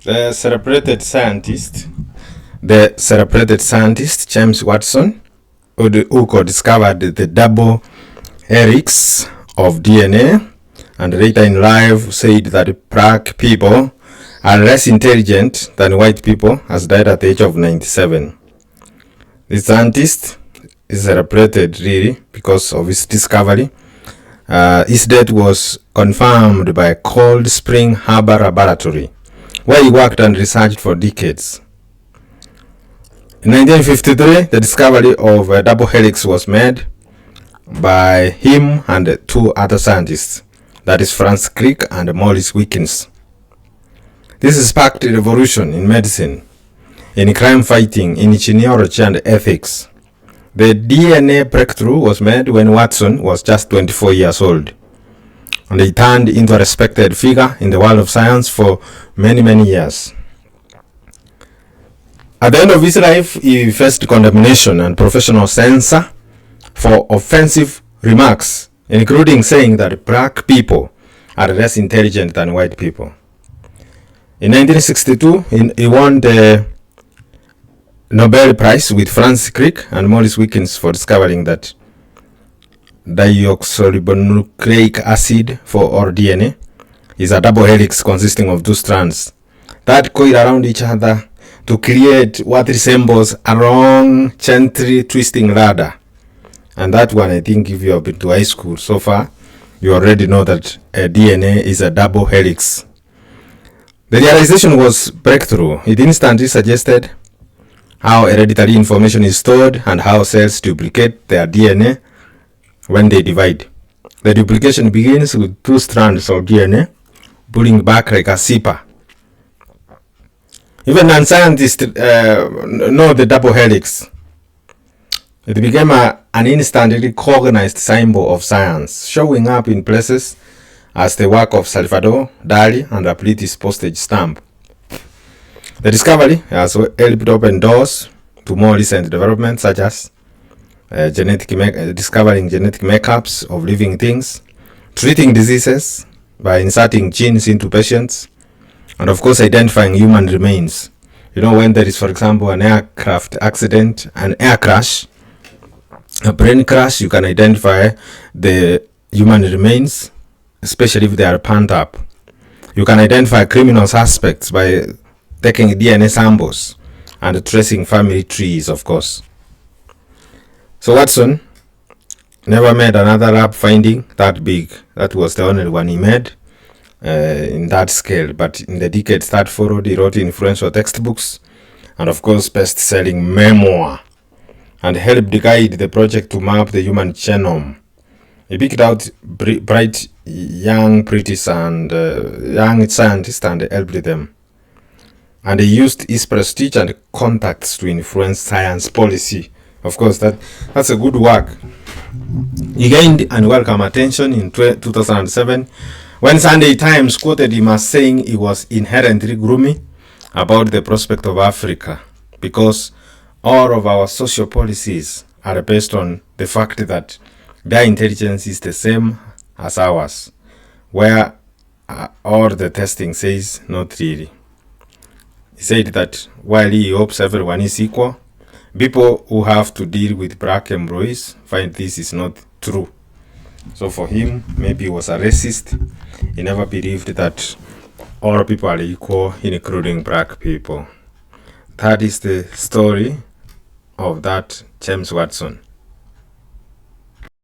The celebrated scientist James Watson, who discovered the double helix of DNA, and later in life said that black people are less intelligent than white people, has died at the age of 97. The scientist is celebrated really because of his discovery. His death was confirmed by Cold Spring Harbor Laboratory, where he worked and researched for decades. In 1953, the discovery of a double helix was made by him and two other scientists, that is Francis Crick and Maurice Wilkins. This sparked a revolution in medicine, in crime fighting, in genealogy and ethics. The DNA breakthrough was made when Watson was just 24 years old, and he turned into a respected figure in the world of science for many, many years. At the end of his life, he faced condemnation and professional censure for offensive remarks, including saying that black people are less intelligent than white people. In 1962, he won the Nobel Prize with Francis Crick and Maurice Wilkins for discovering that deoxyribonucleic acid, or DNA, is a double helix consisting of two strands that coil around each other to create what resembles a long, gently twisting ladder. And that one, I think, if you have been to high school so far, you already know that a DNA is a double helix. The realization was breakthrough. It instantly suggested how hereditary information is stored and how cells duplicate their DNA when they divide. The duplication begins with two strands of DNA pulling back like a zipper. Even non-scientists know the double helix. It became an instantly recognized symbol of science, showing up in places as the work of Salvador Dali and a British postage stamp. The discovery has helped open doors to more recent developments, such as discovering genetic makeups of living things, treating diseases by inserting genes into patients, and of course identifying human remains. You know, when there is, for example, an aircraft accident, an air crash, a plane crash, you can identify the human remains, especially if they are pumped up. You can identify criminal suspects by taking DNA samples and tracing family trees, of course. So Watson never made another lab finding that big. That was the only one he made in that scale. But in the decades that followed, he wrote influential textbooks and, of course, best-selling memoir, and helped guide the project to map the human genome. He picked out bright young British and young scientists and helped them. And he used his prestige and contacts to influence science policy. Of course, that's a good work. He gained unwelcome attention in 2007 when Sunday Times quoted him as saying he was inherently gloomy about the prospect of Africa because all of our social policies are based on the fact that their intelligence is the same as ours, where all the testing says not really. He said that while he hopes everyone is equal, people who have to deal with black employees find this is not true. So for him, maybe he was a racist. He never believed that all people are equal, including black people. That is the story of that James Watson.